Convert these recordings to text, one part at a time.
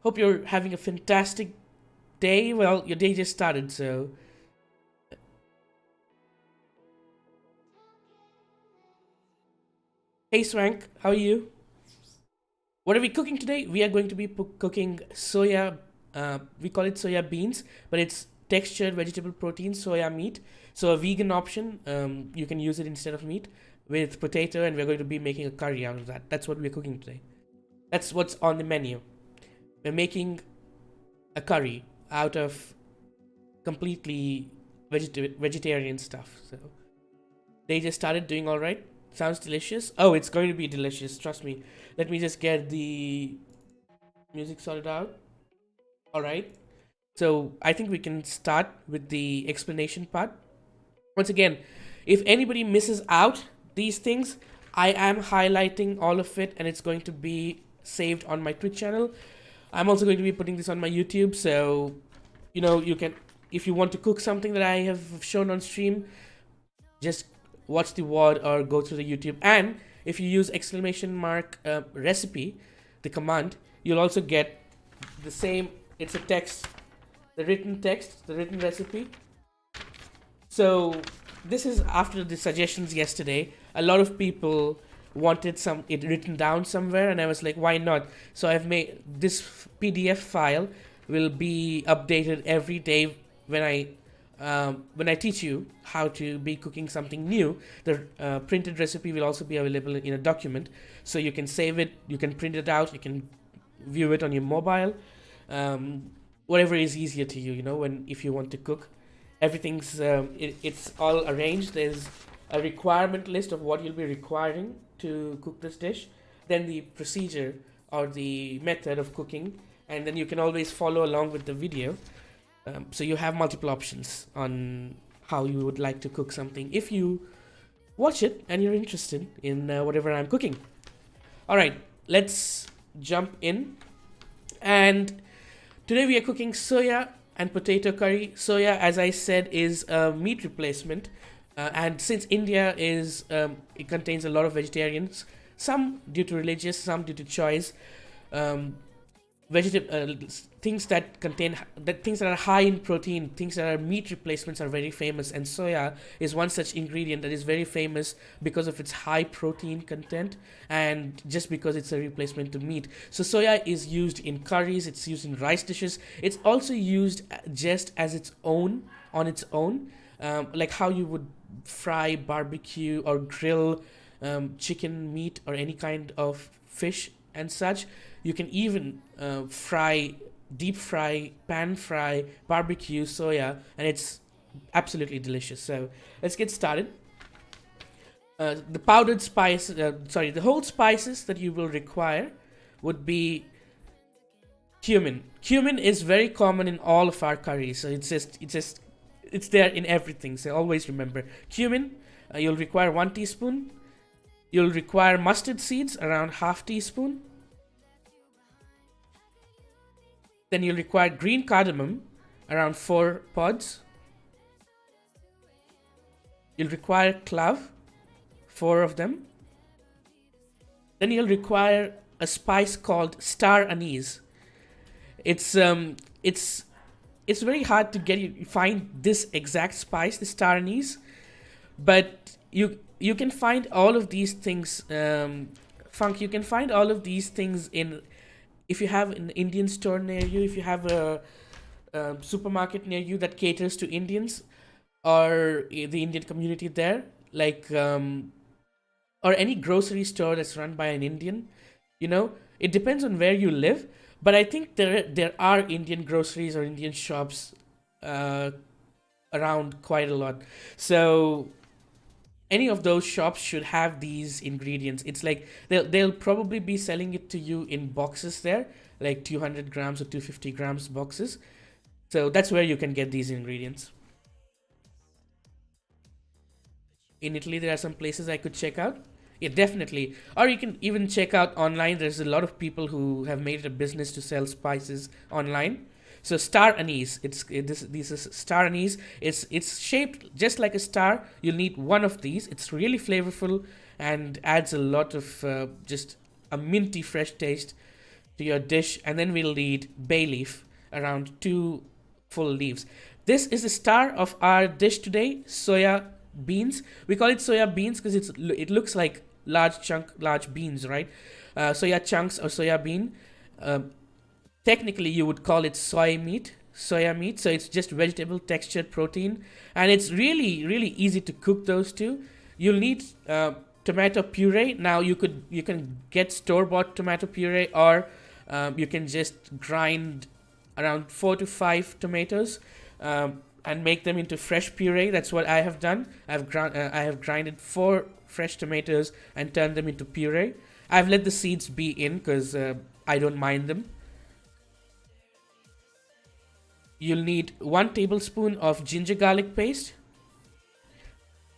Hope you're having a fantastic day. Well, your day just started, so. Hey Swank, how are you? What are we cooking today? We are going to be cooking soya. We call it soya beans, but it's textured vegetable protein, soya meat. So a vegan option. You can use it instead of meat with potato, and we're going to be making a curry out of that. That's what we're cooking today. That's what's on the menu. We're making a curry out of completely vegetarian stuff. So they just started doing all right. Sounds delicious. Oh, it's going to be delicious. Trust me. Let me just get the music sorted out. All right. So I think we can start with the explanation part. Once again, if anybody misses out these things, I am highlighting all of it and it's going to be saved on my Twitch channel. I'm also going to be putting this on my YouTube. So, you can, if you want to cook something that I have shown on stream, just watch the VOD or go through the YouTube. And if you use exclamation mark recipe, the command, you'll also get the same. It's a text, the written text, the written recipe. So this is after the suggestions yesterday. A lot of people wanted it written down somewhere, and I was like, why not? So I've made this PDF file will be updated every day when I teach you how to be cooking something new. The printed recipe will also be available in a document, so you can save it, you can print it out, you can view it on your mobile, whatever is easier to you. When if you want to cook, everything's it's all arranged. There's a requirement list of what you'll be requiring to cook this dish, then the procedure or the method of cooking, and then you can always follow along with the video. So you have multiple options on how you would like to cook something if you watch it and you're interested in whatever I'm cooking. All right, let's jump in. And today we are cooking soya and potato curry. Soya, as I said, is a meat replacement. And since India it contains a lot of vegetarians, some due to religious, some due to choice. Things that are high in protein, things that are meat replacements are very famous, and soya is one such ingredient that is very famous because of its high protein content and just because it's a replacement to meat. So soya is used in curries, it's used in rice dishes, it's also used just as on its own, like how you would fry, barbecue, or grill chicken meat or any kind of fish and such. You can even deep fry, pan fry, barbecue soya, and it's absolutely delicious. So let's get started. The the whole spices that you will require would be cumin. Cumin is very common in all of our curries, so it's there in everything. So always remember cumin. You'll require 1 teaspoon. You'll require mustard seeds, around half teaspoon. Then you'll require green cardamom, around 4 pods. You'll require clove, 4 of them. Then you'll require a spice called star anise. It's very hard to find this exact spice, the star anise, but you can find all of these things. Funk, you can find all of these things if you have an Indian store near you, if you have a supermarket near you that caters to Indians or the Indian community there, like or any grocery store that's run by an Indian. It depends on where you live, but I think there are Indian groceries or Indian shops around quite a lot. So any of those shops should have these ingredients. It's like they'll probably be selling it to you in boxes there, like 200 grams or 250 grams boxes. So that's where you can get these ingredients. In Italy, there are some places I could check out. Yeah, definitely. Or you can even check out online. There's a lot of people who have made it a business to sell spices online. So star anise, this is star anise. It's shaped just like a star. You'll need one of these. It's really flavorful and adds a lot of just a minty fresh taste to your dish, and then we'll need bay leaf, around 2 full leaves. This is the star of our dish today, soya beans. We call it soya beans because it looks like large beans, right? Soya chunks or soya bean. Um, Technically, you would call it soya meat. So it's just vegetable textured protein, and it's really easy to cook those two. You'll need tomato puree. Now you can get store bought tomato puree, or you can just grind around 4 to 5 tomatoes, and make them into fresh puree. That's what I have done. I have grinded 4 fresh tomatoes and turned them into puree. I've let the seeds be in because I don't mind them. You'll need 1 tablespoon of ginger garlic paste.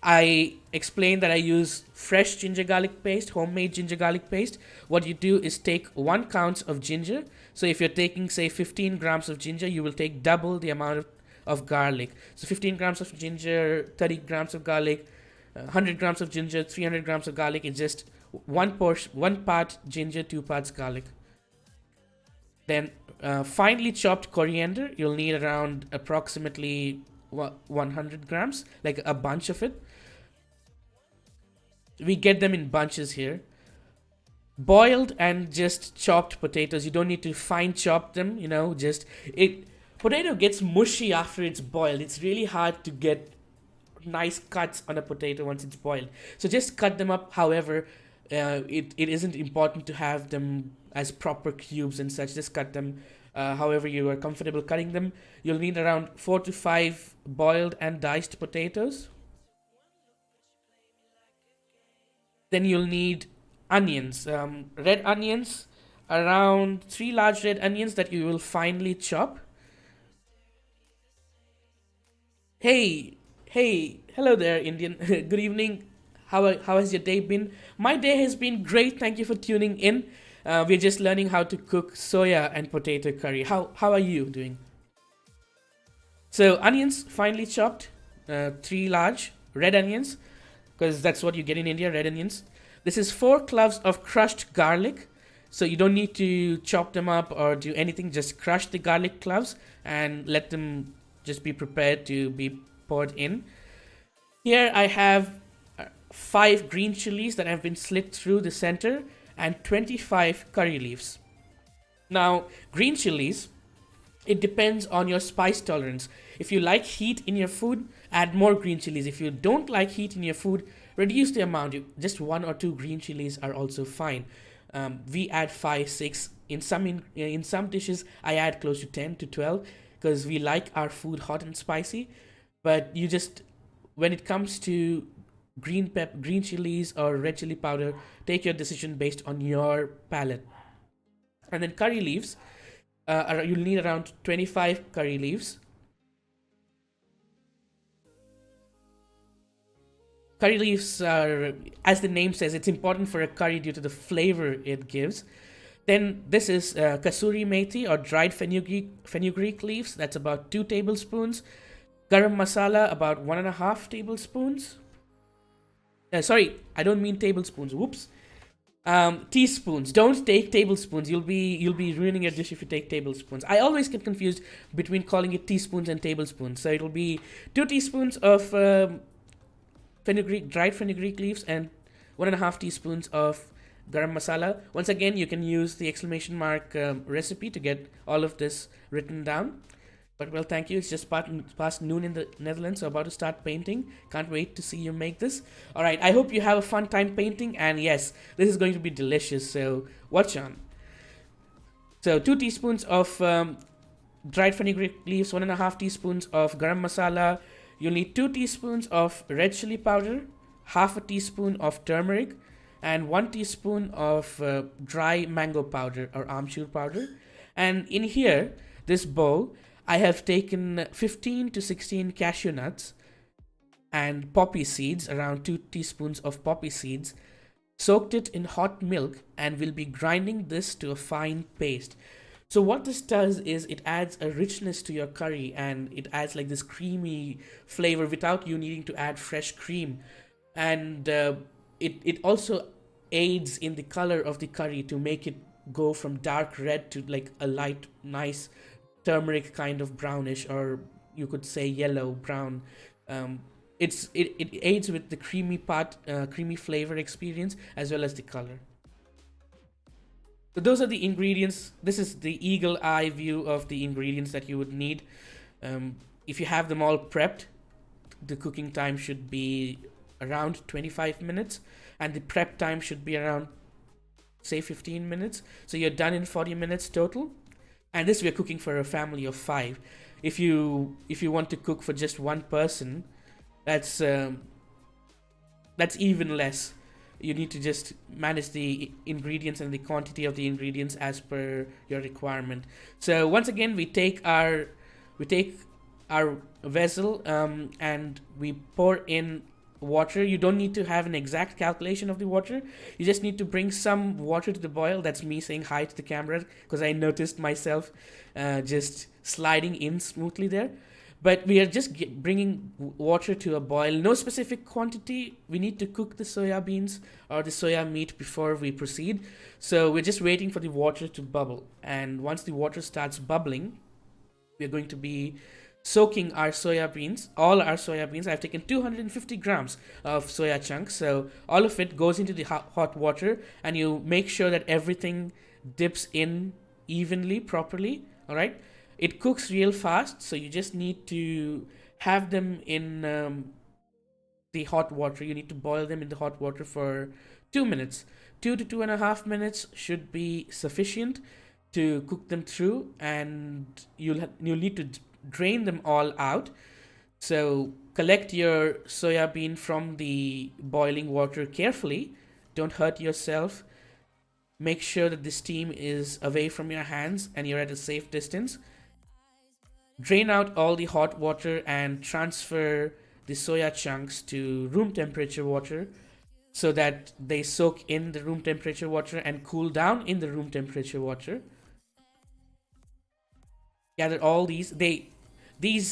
I explained that I use fresh ginger garlic paste, homemade ginger garlic paste. What you do is take 1 ounce of ginger. So if you're taking, say, 15 grams of ginger, you will take double the amount of garlic. So 15 grams of ginger, 30 grams of garlic, 100 grams of ginger, 300 grams of garlic. It's just one part ginger, 2 parts garlic. Then finely chopped coriander. You'll need around approximately 100 grams, like a bunch of it. We get them in bunches here. Boiled and just chopped potatoes. You don't need to fine chop them, just it. Potato gets mushy after it's boiled. It's really hard to get nice cuts on a potato once it's boiled. So just cut them up. However, it isn't important to have them as proper cubes and such. Just cut them however you are comfortable cutting them. You'll need around 4 to 5 boiled and diced potatoes. Then you'll need onions, red onions, around 3 large red onions that you will finely chop. Hey, hey, hello there, Indian. Good evening. How has your day been? My day has been great. Thank you for tuning in. We're just learning how to cook soya and potato curry. How are you doing? So onions finely chopped, 3 large red onions, because that's what you get in India, red onions. This is 4 cloves of crushed garlic. So you don't need to chop them up or do anything. Just crush the garlic cloves and let them just be prepared to be poured in. Here I have 5 green chilies that have been slit through the center, and 25 curry leaves. Now, green chilies, it depends on your spice tolerance. If you like heat in your food, add more green chilies. If you don't like heat in your food, reduce the amount. Just 1 or 2 green chilies are also fine. We add 5, 6. In some dishes, I add close to 10 to 12 because we like our food hot and spicy. But you just, when it comes to green chilies or red chili powder, take your decision based on your palate. And then curry leaves, you'll need around 25 curry leaves. Curry leaves are, as the name says, it's important for a curry due to the flavor it gives. Then this is kasuri methi or dried fenugreek leaves. That's about 2 tablespoons. Garam masala, about 1.5 tablespoons. Sorry, I don't mean tablespoons. Whoops. Teaspoons. Don't take tablespoons. You'll be ruining your dish if you take tablespoons. I always get confused between calling it teaspoons and tablespoons. So it'll be 2 teaspoons of dried fenugreek leaves and 1.5 teaspoons of garam masala. Once again, you can use the exclamation mark recipe to get all of this written down. But well, thank you. It's just past noon in the Netherlands, so about to start painting. Can't wait to see you make this. All right, I hope you have a fun time painting. And yes, this is going to be delicious, so watch on. So 2 teaspoons of dried fenugreek leaves, 1.5 teaspoons of garam masala. You'll need 2 teaspoons of red chili powder, half a teaspoon of turmeric, and 1 teaspoon of dry mango powder or amchur powder. And in here, this bowl, I have taken 15 to 16 cashew nuts and poppy seeds, around 2 teaspoons of poppy seeds, soaked it in hot milk, and will be grinding this to a fine paste. So what this does is it adds a richness to your curry, and it adds like this creamy flavor without you needing to add fresh cream. And it also aids in the color of the curry to make it go from dark red to like a light, nice turmeric kind of brownish, or you could say yellow brown. Um, it aids with the creamy flavor experience as well as the color. So those are the ingredients. This is the eagle eye view of the ingredients that you would need. Um, if you have them all prepped, the cooking time should be around 25 minutes, and the prep time should be around, say, 15 minutes. So you're done in 40 minutes total. And this we're cooking for a family of five. If you want to cook for just one person, that's that's even less. You need to just manage the ingredients and the quantity of the ingredients as per your requirement. So once again, we take our vessel, and we pour in water. You don't need to have an exact calculation of the water. You just need to bring some water to the boil. That's me saying hi to the camera because I noticed myself just sliding in smoothly there. But we are just bringing water to a boil. No specific quantity. We need to cook the soya beans or the soya meat before we proceed. So we're just waiting for the water to bubble. And once the water starts bubbling, we're going to be soaking our soya beans, all our soya beans. I've taken 250 grams of soya chunks. So all of it goes into the hot water, and you make sure that everything dips in evenly, properly. All right. It cooks real fast, so you just need to have them in the hot water. You need to boil them in the hot water for 2 minutes. 2 to 2.5 minutes should be sufficient to cook them through, and you'll need to drain them all out. So collect your soya bean from the boiling water carefully. Don't hurt yourself. Make sure that the steam is away from your hands and you're at a safe distance. Drain out all the hot water and transfer the soya chunks to room temperature water so that they soak in the room temperature water and cool down in the room temperature water. Gather all these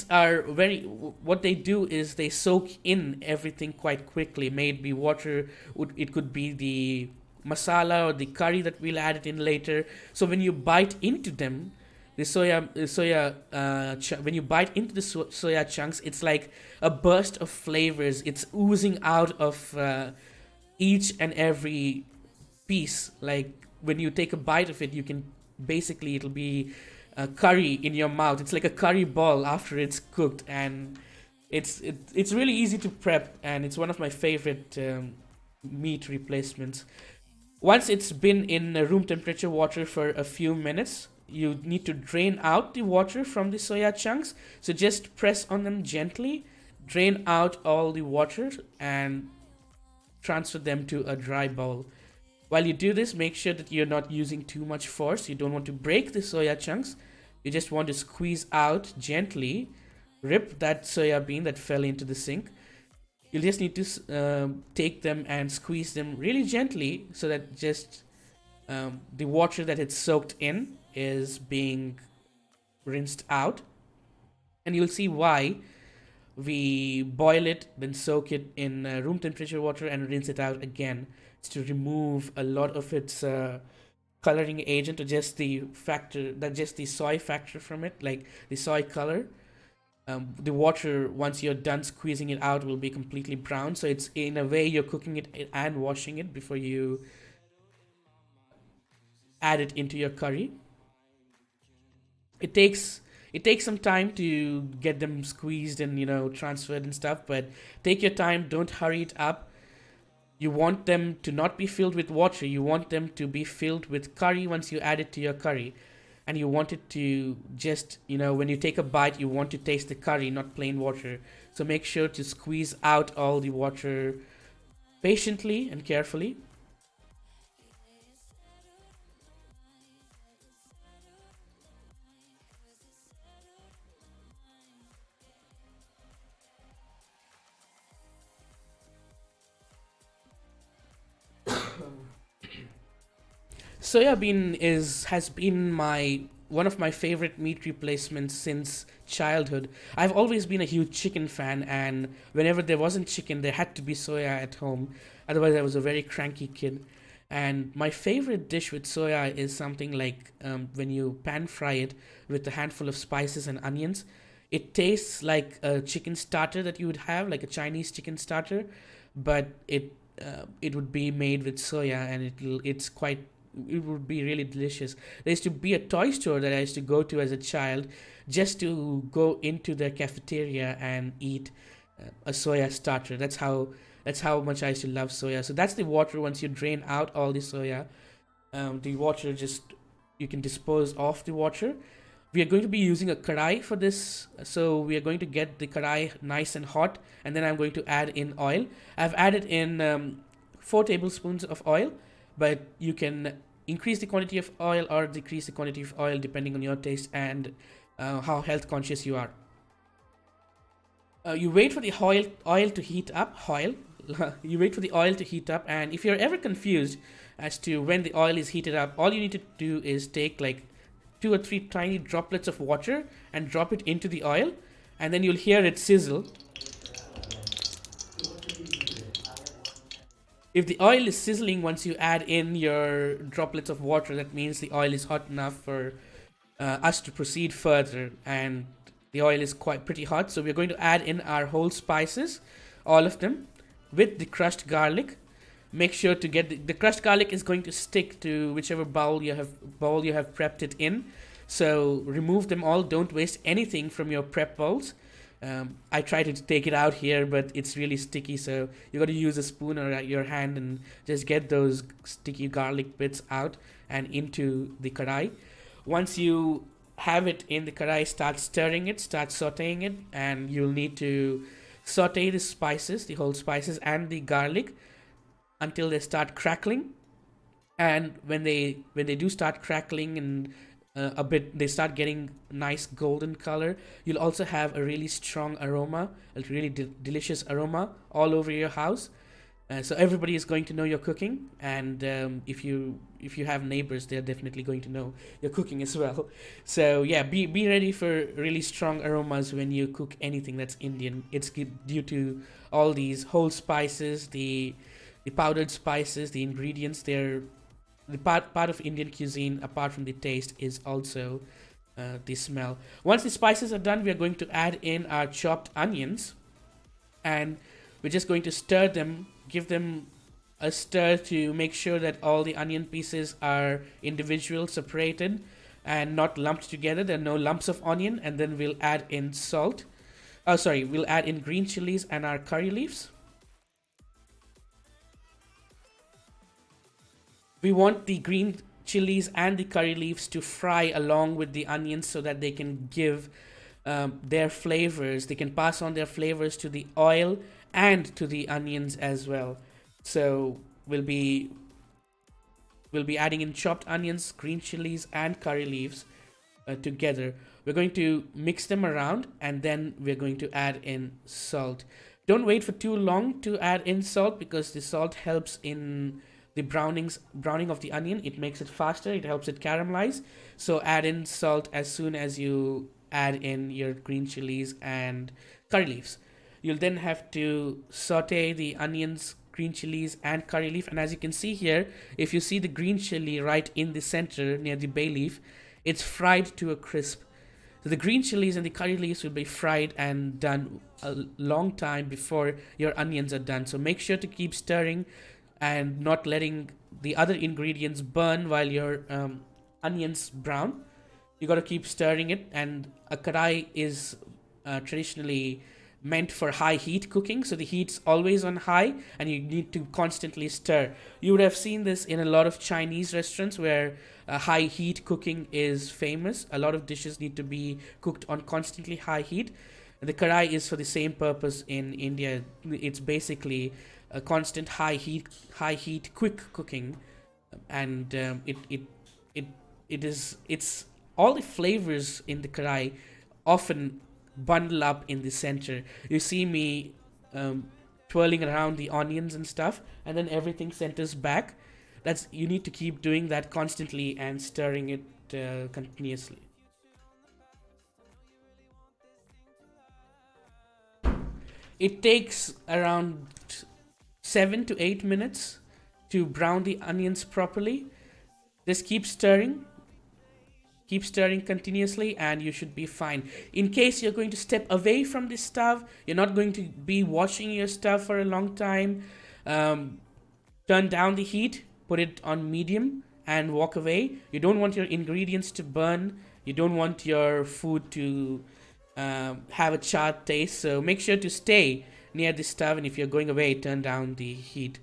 are very, what they do is they soak in everything quite quickly. Maybe water, it could be the masala or the curry that we'll add it in later. So when you bite into them, when you bite into the soya chunks, it's like a burst of flavors. It's oozing out of each and every piece. Like when you take a bite of it, you can basically, it'll be curry in your mouth. It's like a curry ball after it's cooked, and it's really easy to prep, and it's one of my favorite meat replacements. Once it's been in room temperature water for a few minutes, you need to drain out the water from the soya chunks. So just press on them gently, drain out all the water, and transfer them to a dry bowl. While you do this, make sure that you're not using too much force. You don't want to break the soya chunks. You just want to squeeze out gently, rip that soya bean that fell into the sink. You'll just need to take them and squeeze them really gently so that just the water that it's soaked in is being rinsed out. And you'll see why we boil it, then soak it in room temperature water and rinse it out again. It's to remove a lot of its coloring agent, or just the factor, that just the soy factor from it, like the soy color. The water, once you're done squeezing it out, will be completely brown. So it's, in a way, you're cooking it and washing it before you add it into your curry. It takes some time to get them squeezed and transferred and stuff, but take your time. Don't hurry it up. You want them to not be filled with water. You want them to be filled with curry once you add it to your curry. And you want it to just, when you take a bite, you want to taste the curry, not plain water. So make sure to squeeze out all the water patiently and carefully. Soya bean has been my one of my favorite meat replacements since childhood. I've always been a huge chicken fan, and whenever there wasn't chicken, there had to be soya at home. Otherwise, I was a very cranky kid. And my favorite dish with soya is something like when you pan fry it with a handful of spices and onions. It tastes like a chicken starter that you would have, like a Chinese chicken starter, but it would be made with soya, and it would be really delicious. There used to be a toy store that I used to go to as a child, just to go into the cafeteria and eat a soya starter. That's how much I used to love soya. So that's the water. Once you drain out all the soya, the water just, you can dispose of the water. We are going to be using a karai for this, so we are going to get the karai nice and hot, and then I'm going to add in oil. I've added in 4 tablespoons of oil, but you can increase the quantity of oil or decrease the quantity of oil depending on your taste and how health conscious you are. You wait for the oil to heat up. Oil. You wait for the oil to heat up, and if you're ever confused as to when the oil is heated up, all you need to do is take like 2 or 3 tiny droplets of water and drop it into the oil, and then you'll hear it sizzle. If the oil is sizzling once you add in your droplets of water, that means the oil is hot enough for us to proceed further, and the oil is quite pretty hot. So we're going to add in our whole spices, all of them, with the crushed garlic. Make sure to get the crushed garlic is going to stick to whichever bowl you have prepped it in. So remove them all. Don't waste anything from your prep bowls. I try to take it out here, but it's really sticky. So you got to use a spoon or your hand and just get those sticky garlic bits out and into the karai. Once you have it in the karai, start stirring it, start sauteing it, and you'll need to saute the spices, the whole spices and the garlic, until they start crackling. And when they do start crackling and a bit, they start getting nice golden color, you'll also have a really strong aroma, a really delicious aroma all over your house. So everybody is going to know you're cooking, and if you have neighbors, they're definitely going to know you're cooking as well. So yeah, be ready for really strong aromas when you cook anything that's Indian. It's due to all these whole spices, the powdered spices, the ingredients. They're the part of Indian cuisine. Apart from the taste, is also the smell. Once the spices are done, we are going to add in our chopped onions, and we're just going to stir them, give them a stir to make sure that all the onion pieces are individual, separated, and not lumped together. There are no lumps of onion, and then we'll add in salt. Oh, sorry, we'll add in green chilies and our curry leaves. We want the green chilies and the curry leaves to fry along with the onions so that they can give their flavors. They can pass on their flavors to the oil and to the onions as well. So we'll be adding in chopped onions, green chilies, and curry leaves together. We're going to mix them around, and then we're going to add in salt. Don't wait for too long to add in salt, because the salt helps in the browning of the onion. It makes it faster. It helps it caramelize. So add in salt as soon as you add in your green chilies and curry leaves. You'll then have to saute the onions, green chilies, and curry leaf. And as you can see here, if you see the green chili right in the center near the bay leaf, it's fried to a crisp. So the green chilies and the curry leaves will be fried and done a long time before your onions are done. So make sure to keep stirring and not letting the other ingredients burn while your onions brown. You got to keep stirring it, and a kadai is traditionally meant for high heat cooking, so the heat's always on high and you need to constantly stir. You would have seen this in a lot of Chinese restaurants where high heat cooking is famous. A lot of dishes need to be cooked on constantly high heat. The kadai is for the same purpose in India. It's basically a constant high heat quick cooking, and it's all the flavors in the kadai often bundle up in the center. You see me twirling around the onions and stuff, and then everything centers back. That's, you need to keep doing that constantly and stirring it continuously. It takes around 7 to 8 minutes to brown the onions properly. Just keep stirring continuously, and you should be fine. In case you're going to step away from the stove, you're not going to be washing your stove for a long time. Um, Turn down the heat, put it on medium, and walk away. You don't want your ingredients to burn. You don't want your food to have a charred taste. So make sure to stay near the stove, and if you're going away, turn down the heat.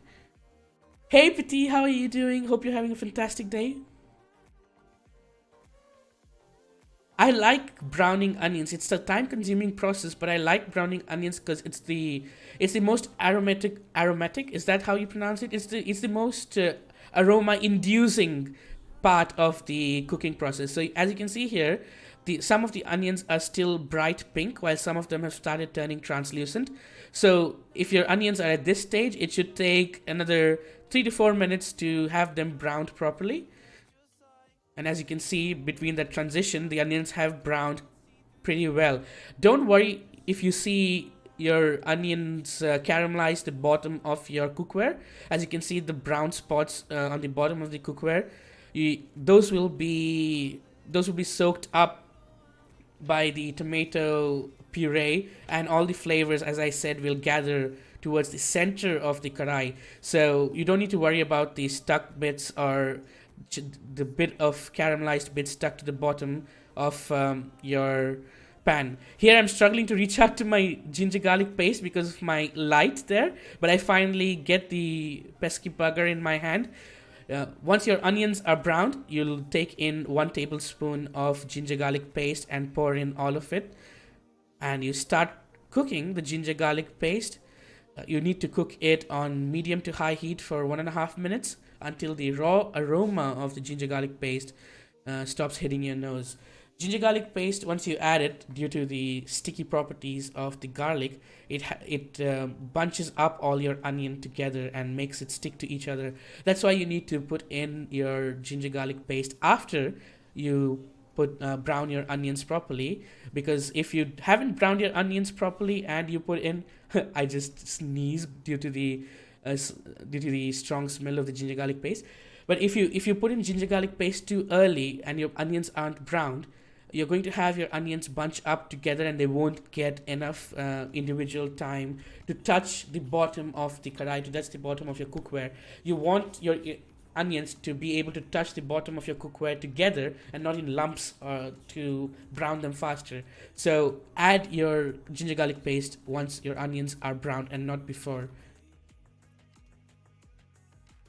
Hey, Petit, how are you doing? Hope you're having a fantastic day. I like browning onions. It's a time-consuming process, but I like browning onions because it's the most aromatic. Aromatic, is that how you pronounce it? It's the most aroma-inducing part of the cooking process. So as you can see here, the some of the onions are still bright pink, while some of them have started turning translucent. So if your onions are at this stage, it should take another 3 to 4 minutes to have them browned properly. And as you can see, between that transition, the onions have browned pretty well. Don't worry if you see your onions caramelize the bottom of your cookware. As you can see, the brown spots on the bottom of the cookware, those will be soaked up by the tomato puree, and all the flavors, as I said, will gather towards the center of the karai. So you don't need to worry about the stuck bits or the bit of caramelized bit stuck to the bottom of your pan. Here I'm struggling to reach out to my ginger garlic paste because of my light there, but I finally get the pesky bugger in my hand. Once your onions are browned, you'll take in 1 tablespoon of ginger garlic paste and pour in all of it, and you start cooking the ginger garlic paste. You need to cook it on medium to high heat for 1.5 minutes until the raw aroma of the ginger garlic paste stops hitting your nose. Ginger garlic paste, once you add it, due to the sticky properties of the garlic, it bunches up all your onion together and makes it stick to each other. That's why you need to put in your ginger garlic paste after you brown your onions properly, because if you haven't browned your onions properly and you put in I just sneezed due to the strong smell of the ginger garlic paste. But if you put in ginger garlic paste too early and your onions aren't browned, you're going to have your onions bunch up together and they won't get enough individual time to touch the bottom of the karai, to touch the bottom of your cookware. You want your onions to be able to touch the bottom of your cookware together and not in lumps to brown them faster. So add your ginger garlic paste once your onions are browned and not before.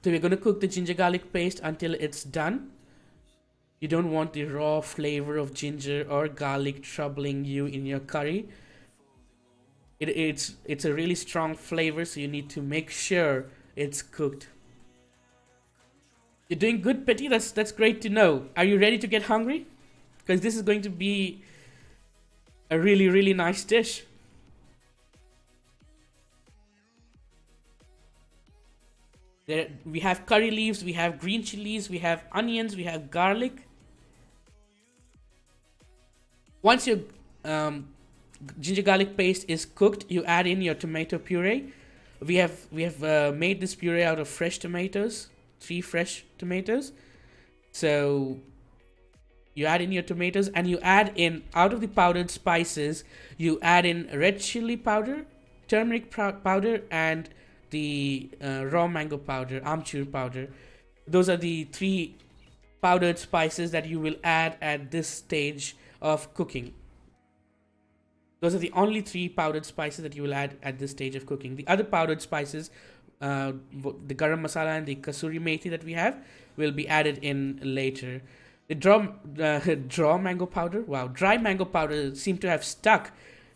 So we're going to cook the ginger garlic paste until it's done. You don't want the raw flavor of ginger or garlic troubling you in your curry. It's a really strong flavor, so you need to make sure it's cooked. You're doing good, Petty. That's great to know. Are you ready to get hungry? Because this is going to be a really, really nice dish. We have curry leaves, we have green chilies, we have onions, we have garlic. Once your ginger garlic paste is cooked, you add in your tomato puree. We have made this puree out of fresh tomatoes, 3 fresh tomatoes. So you add in your tomatoes and you add in, out of the powdered spices, you add in red chili powder, turmeric powder, and the raw mango powder, amchur powder. Those are the 3 powdered spices that you will add at this stage of cooking. Those are the only 3 powdered spices that you will add at this stage of cooking. The other powdered spices, the garam masala and the kasuri methi that we have, will be added in later. The draw mango powder, wow, dry mango powder seemed to have stuck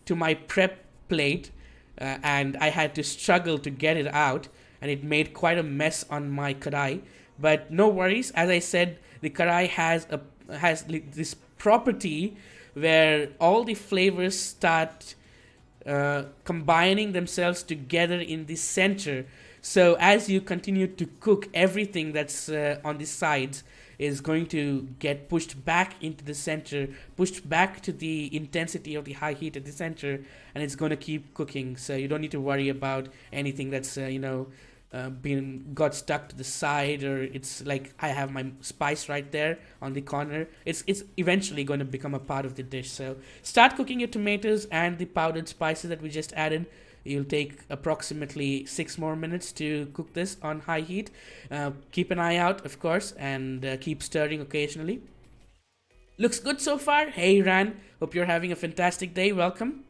to my prep plate, and I had to struggle to get it out, and it made quite a mess on my kadai. But no worries, as I said, the kadai has this property where all the flavors start combining themselves together in the center. So as you continue to cook, everything that's on the sides is going to get pushed back into the center, pushed back to the intensity of the high heat at the center, and it's going to keep cooking. So you don't need to worry about anything that's been got stuck to the side, or it's like I have my spice right there on the corner. It's eventually going to become a part of the dish. So start cooking your tomatoes and the powdered spices that we just added. You'll take approximately 6 more minutes to cook this on high heat. Keep an eye out, of course, and keep stirring occasionally. Looks good so far. Hey Ran, hope you're having a fantastic day. Welcome.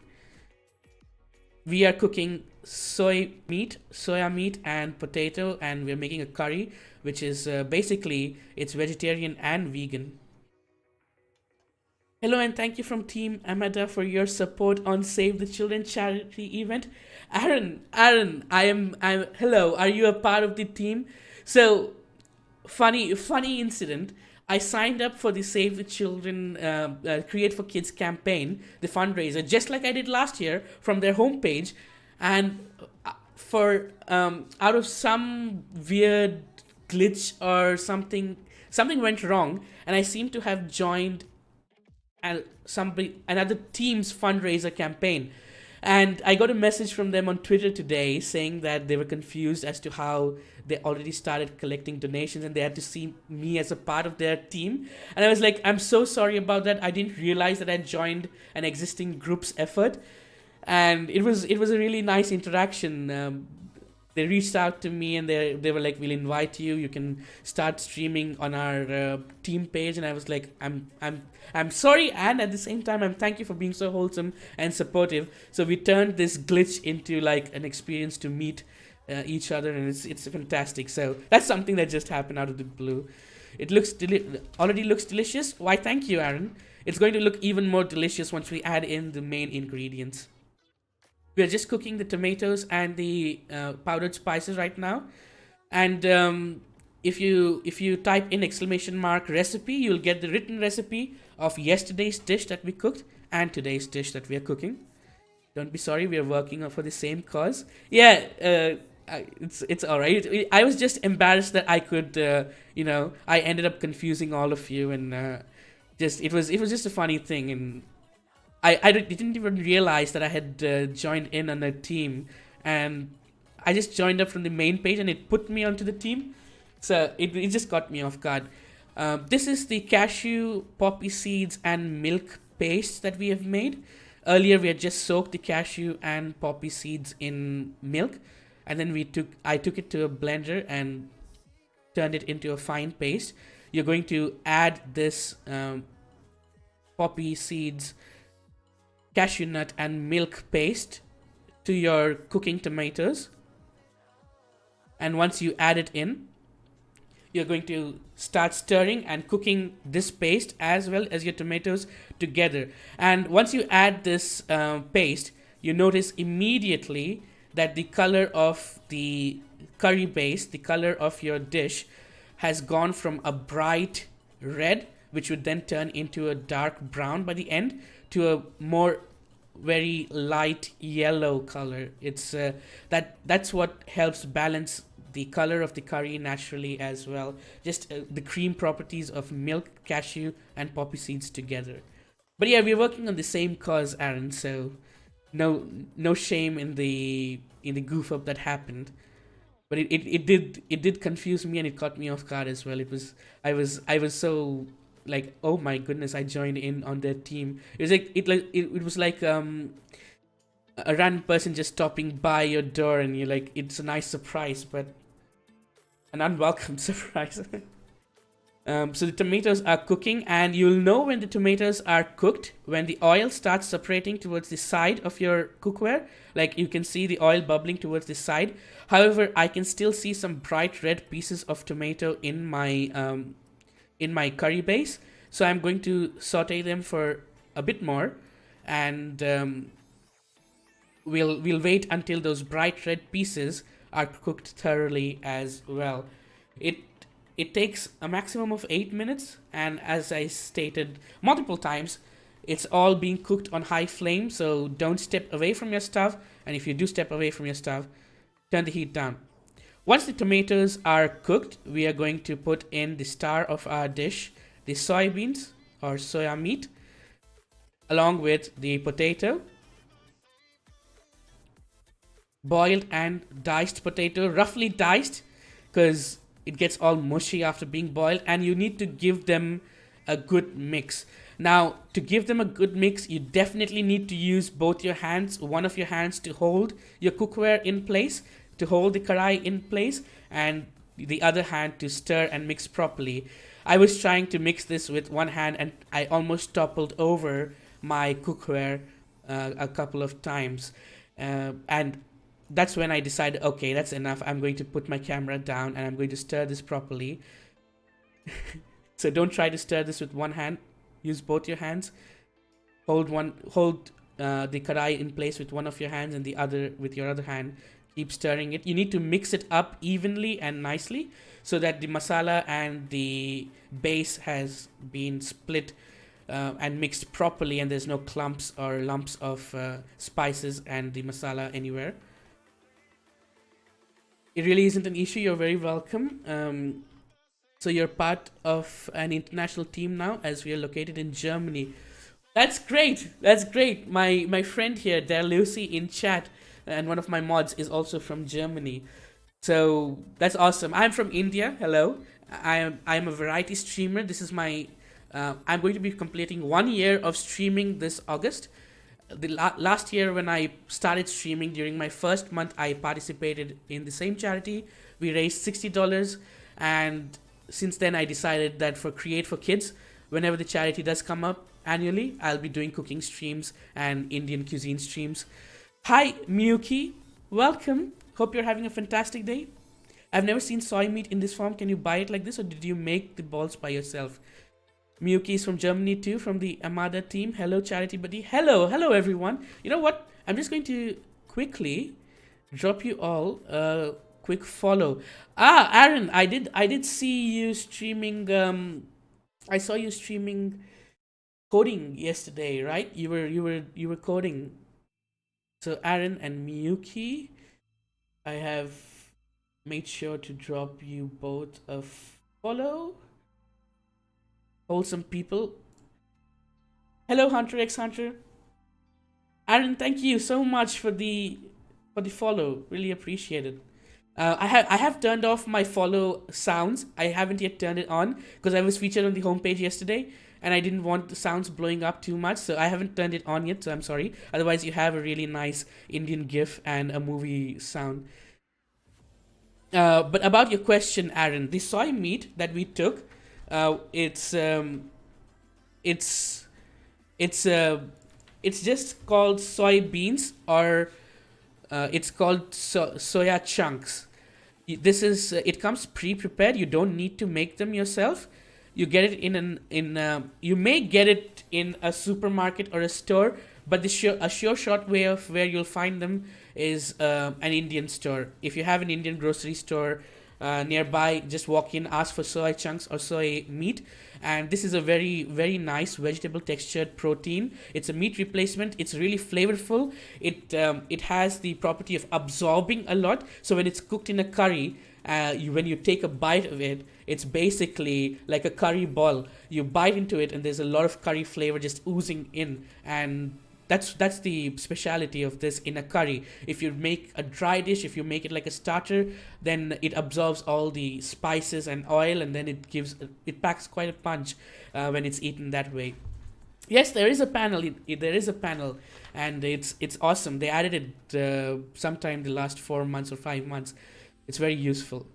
We are cooking soya meat and potato, and we're making a curry, which is basically it's vegetarian and vegan. Hello and thank you from Team Amada for your support on Save the Children charity event. Aaron, I'm. Hello, are you a part of the team? So funny incident. I signed up for the Save the Children Create for Kids campaign, the fundraiser, just like I did last year from their homepage, and for out of some weird glitch or something went wrong, and I seem to have joined and somebody another team's fundraiser campaign, and I got a message from them on Twitter today saying that they were confused as to how they already started collecting donations and they had to see me as a part of their team. And I was like, I'm so sorry about that. I didn't realize that I joined an existing group's effort, and it was a really nice interaction. They reached out to me and they were like, we'll invite you, you can start streaming on our team page. And I was like, I'm sorry, and at the same time I'm thank you for being so wholesome and supportive. So we turned this glitch into like an experience to meet each other, and it's fantastic. So that's something that just happened out of the blue. It already looks delicious. Why, thank you, Aaron. It's going to look even more delicious once we add in the main ingredients. We are just cooking the tomatoes and the powdered spices right now. And if you type in exclamation mark recipe, you'll get the written recipe of yesterday's dish that we cooked and today's dish that we are cooking. Don't be sorry, we are working for the same cause. Yeah, it's all right. I was just embarrassed that I could, I ended up confusing all of you, and just it was just a funny thing. And I didn't even realize that I had joined in on a team, and I just joined up from the main page and it put me onto the team. So it just got me off guard. This is the cashew, poppy seeds, and milk paste that we have made. Earlier, we had just soaked the cashew and poppy seeds in milk, and then I took it to a blender and turned it into a fine paste. You're going to add this poppy seeds, cashew nut, and milk paste to your cooking tomatoes. And once you add it in, you're going to start stirring and cooking this paste as well as your tomatoes together. And once you add this paste, you notice immediately that the color of the curry base, the color of your dish, has gone from a bright red, which would then turn into a dark brown by the end, to a more very light yellow color. It's that's what helps balance the color of the curry naturally as well. Just the cream properties of milk, cashew, and poppy seeds together. But yeah, we're working on the same cause, Aaron. So no shame in the goof up that happened. But it did confuse me and it caught me off guard as well. I was so like, oh my goodness, I joined in on their team. It was like a random person just stopping by your door, and you're like, it's a nice surprise, but an unwelcome surprise. So the tomatoes are cooking, and you'll know when the tomatoes are cooked when the oil starts separating towards the side of your cookware. Like, you can see the oil bubbling towards the side. However, I can still see some bright red pieces of tomato in my curry base. So I'm going to saute them for a bit more, and we'll wait until those bright red pieces are cooked thoroughly as well. It it takes a maximum of 8 minutes, and as I stated multiple times, it's all being cooked on high flame, so don't step away from your stove, and if you do step away from your stove, turn the heat down. Once the tomatoes are cooked, we are going to put in the star of our dish, the soybeans or soya meat, along with the potato. boiled and diced potato, roughly diced, because it gets all mushy after being boiled, and you need to give them a good mix. Now, to give them a good mix, you definitely need to use both your hands, one of your hands to hold your cookware in place, to hold the karai in place, and the other hand to stir and mix properly. I was trying to mix this with one hand, and I almost toppled over my cookware a couple of times. And that's when I decided, okay, that's enough. I'm going to put my camera down and I'm going to stir this properly. So don't try to stir this with one hand. Use both your hands. Hold the karai in place with one of your hands, and the other with your other hand. Keep stirring it. You need to mix it up evenly and nicely so that the masala and the base has been split and mixed properly, and there's no clumps or lumps of spices and the masala anywhere. It really isn't an issue. You're very welcome. So you're part of an international team now, as we are located in Germany. That's great. That's great. My friend here, Dare Lucy, in chat, and one of my mods is also from Germany. So that's awesome. I'm from India. Hello. I am a variety streamer. This is my. I'm going to be completing 1 year of streaming this August. Last year, when I started streaming, during my first month, I participated in the same charity. We raised $60, and since then I decided that for Create for Kids, whenever the charity does come up annually, I'll be doing cooking streams and Indian cuisine streams. Hi Miyuki, welcome. Hope you're having a fantastic day. I've never seen soy meat in this form. Can you buy it like this, or did you make the balls by yourself? Miyuki is from Germany too, from the Amada team. Hello, Charity Buddy. Hello everyone. You know what? I'm just going to quickly drop you all a quick follow. Aaron, I did see you streaming. I saw you streaming coding yesterday, right? You were coding. So Aaron and Miyuki, I have made sure to drop you both a follow. Wholesome people. Hello, Hunter X Hunter. Aaron, thank you so much for the follow. Really appreciate it. I have turned off my follow sounds. I haven't yet turned it on because I was featured on the homepage yesterday, and I didn't want the sounds blowing up too much, so I haven't turned it on yet. So I'm sorry. Otherwise, you have a really nice Indian GIF and a movie sound. But about your question, Aaron, the soy meat that we took, uh, it's um, it's it's uh, it's just called soybeans, or it's called soya chunks. This is it comes pre-prepared. You don't need to make them yourself. You get it you may get it in a supermarket or a store, but a sure short way of where you'll find them is an Indian store. If you have an Indian grocery store nearby, just walk in, ask for soy chunks or soy meat, and this is a very nice vegetable textured protein. It's a meat replacement. It's really flavorful. It has the property of absorbing a lot. So when it's cooked in a curry, when you take a bite of it, it's basically like a curry ball. You bite into it, and there's a lot of curry flavor just oozing in, and that's the speciality of this in a curry. If you make a dry dish, if you make it like a starter, then it absorbs all the spices and oil, and then it packs quite a punch when it's eaten that way. Yes, there is a panel. There is a panel, and it's awesome. They added it sometime the last 4 months or 5 months. It's very useful.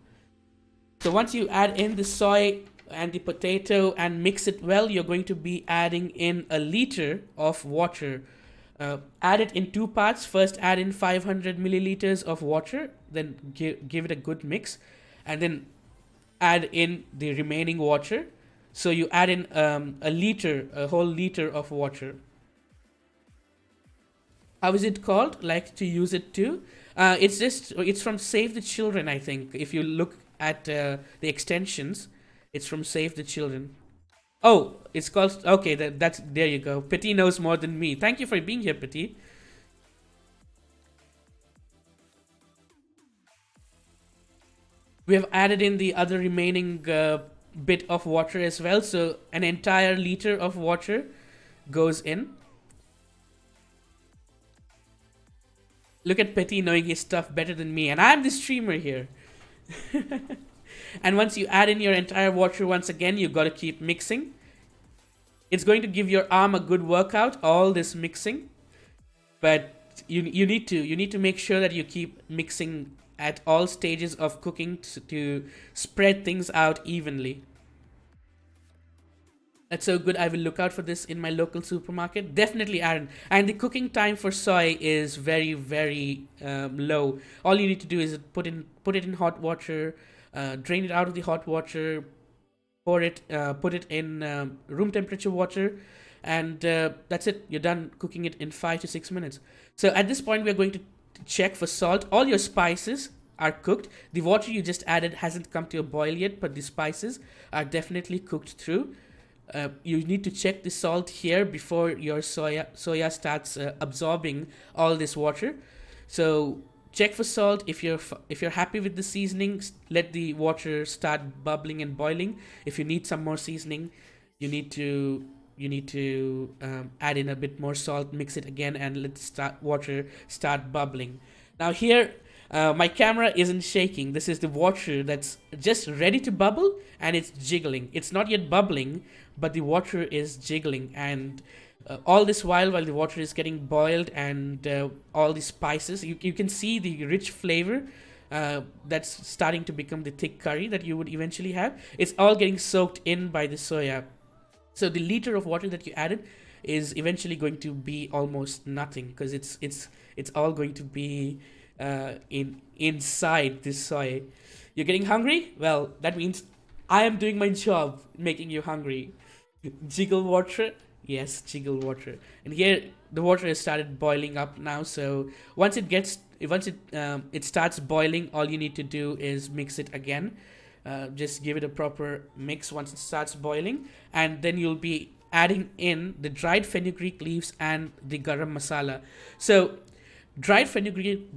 So once you add in the soy and the potato and mix it well, you're going to be adding in a liter of water. Add it in two parts. First, add in 500 milliliters of water, then give it a good mix, and then add in the remaining water. So you add in a whole liter of water. How is it called? Like to use it too? It's from Save the Children, I think. If you look at the extensions, it's from Save the Children. Oh, it's called. Okay, that's there you go. Petit knows more than me. Thank you for being here, Petit. We have added in the other remaining bit of water as well. So an entire liter of water goes in. Look at Petty knowing his stuff better than me, and I'm the streamer here. And once you add in your entire water once again, you gotta keep mixing. It's going to give your arm a good workout, all this mixing. But you need to make sure that you keep mixing at all stages of cooking to spread things out evenly. That's so good. I will look out for this in my local supermarket. Definitely, Aaron. And the cooking time for soy is very, very low. All you need to do is put it in hot water, drain it out of the hot water, put it in room temperature water, and that's it. You're done cooking it in 5 to 6 minutes. So at this point, we're going to check for salt. All your spices are cooked. The water you just added hasn't come to a boil yet, but the spices are definitely cooked through. You need to check the salt here before your soya starts absorbing all this water. So check for salt. If you're happy with the seasoning, let the water start bubbling and boiling. If you need some more seasoning, you need to add in a bit more salt, mix it again, and let the water start bubbling. Now here, my camera isn't shaking. This is the water that's just ready to bubble, and it's jiggling. It's not yet bubbling, but the water is jiggling. And all this while the water is getting boiled, and all the spices, you can see the rich flavor that's starting to become the thick curry that you would eventually have. It's all getting soaked in by the soya. So the liter of water that you added is eventually going to be almost nothing, because it's all going to be inside this soy. You're getting hungry? Well, that means I am doing my job making you hungry. Jiggle water. Yes, jiggle water. And here the water has started boiling up now. So once it starts boiling, all you need to do is mix it again. Just give it a proper mix once it starts boiling, and then you'll be adding in the dried fenugreek leaves and the garam masala. So dried fenugreek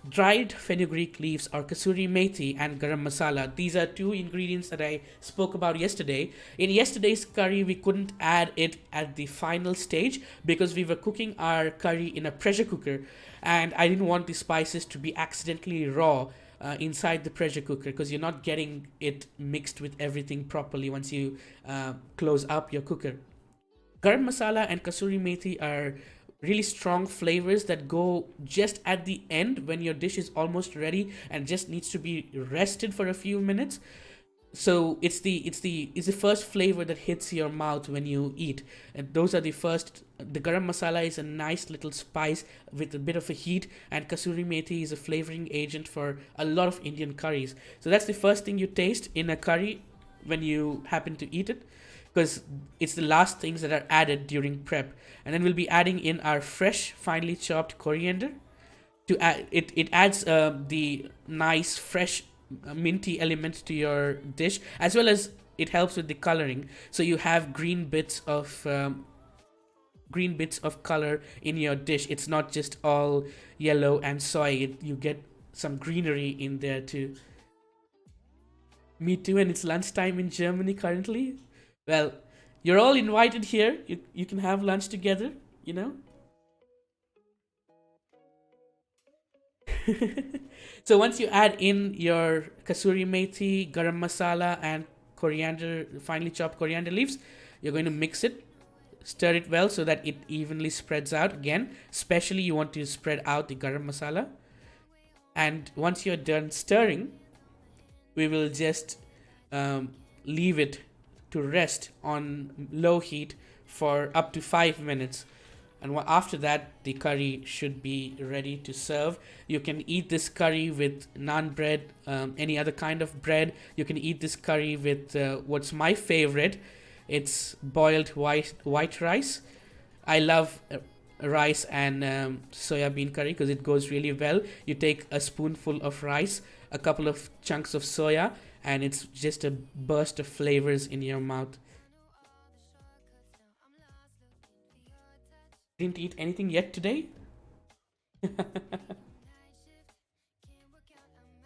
dried fenugreek leaves, or kasuri methi, and garam masala. These are two ingredients that I spoke about yesterday. In yesterday's curry, we couldn't add it at the final stage because we were cooking our curry in a pressure cooker, and I didn't want the spices to be accidentally raw inside the pressure cooker, because you're not getting it mixed with everything properly once you close up your cooker. Garam masala and kasuri methi are really strong flavors that go just at the end when your dish is almost ready and just needs to be rested for a few minutes. So it's the first flavor that hits your mouth when you eat, and those are the first. The garam masala is a nice little spice with a bit of a heat, and kasuri methi is a flavoring agent for a lot of Indian curries. So that's the first thing you taste in a curry when you happen to eat it, because it's the last things that are added during prep. And then we'll be adding in our fresh finely chopped coriander. To add it adds the nice fresh minty element to your dish, as well as it helps with the coloring. So you have green bits of color in your dish. It's not just all yellow and soy. You get some greenery in there too. Me too, and it's lunchtime in Germany currently. Well, you're all invited here. You can have lunch together, you know? So once you add in your kasuri methi, garam masala, and coriander, finely chopped coriander leaves, you're going to mix it, stir it well so that it evenly spreads out. Again, especially you want to spread out the garam masala. And once you're done stirring, we will just leave it to rest on low heat for up to 5 minutes. And after that, the curry should be ready to serve. You can eat this curry with naan bread, any other kind of bread. You can eat this curry with what's my favorite. It's boiled white rice. I love rice and soya bean curry because it goes really well. You take a spoonful of rice, a couple of chunks of soya, and it's just a burst of flavors in your mouth. Didn't eat anything yet today?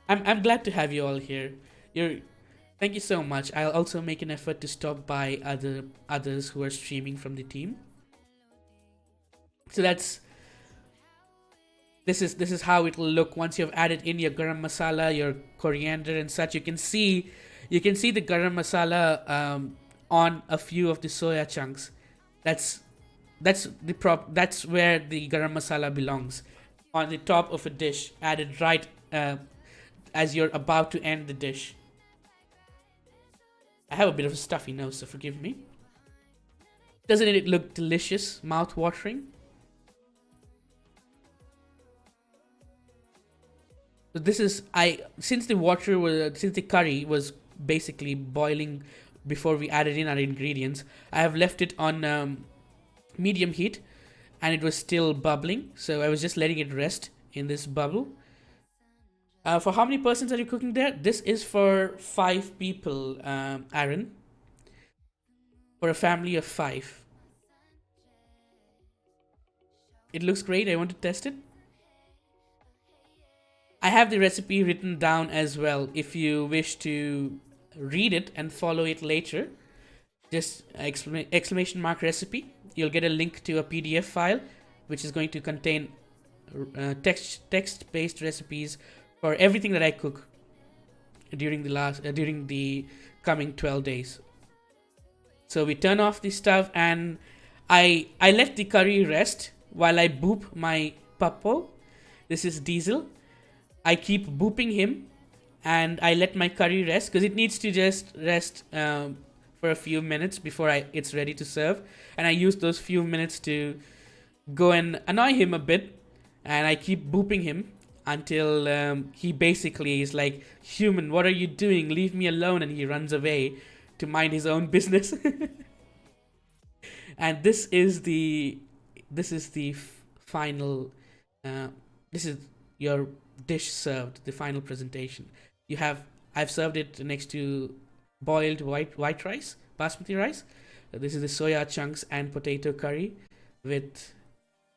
I'm glad to have you all here. You're Thank you so much. I'll also make an effort to stop by others who are streaming from the team. So This is how it will look once you've added in your garam masala, your coriander and such. You can see the garam masala on a few of the soya chunks. That's that's where the garam masala belongs, on the top of a dish, added right as you're about to end the dish. I have a bit of a stuffy nose, so forgive me. Doesn't it look delicious, mouth watering? So this is I since the curry was basically boiling before we added in our ingredients. I have left it on medium heat, and it was still bubbling. So I was just letting it rest in this bubble. For how many persons are you cooking there? This is for 5 people, Aaron. For a family of 5. It looks great. I want to test it. I have the recipe written down as well if you wish to read it and follow it later. Just exclamation mark recipe. You'll get a link to a PDF file which is going to contain text based recipes for everything that I cook during the coming 12 days. So we turn off the stove, and I let the curry rest while I boop my puppo. This is Diesel. I keep booping him, and I let my curry rest because it needs to just rest for a few minutes before it's ready to serve. And I use those few minutes to go and annoy him a bit, and I keep booping him until he basically is like, "Human, what are you doing? Leave me alone!" And he runs away to mind his own business. And this is the final. This is your dish served, the final presentation. I've served it next to boiled white rice, basmati rice. This is the soya chunks and potato curry with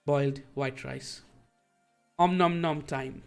boiled white rice. Om nom nom time.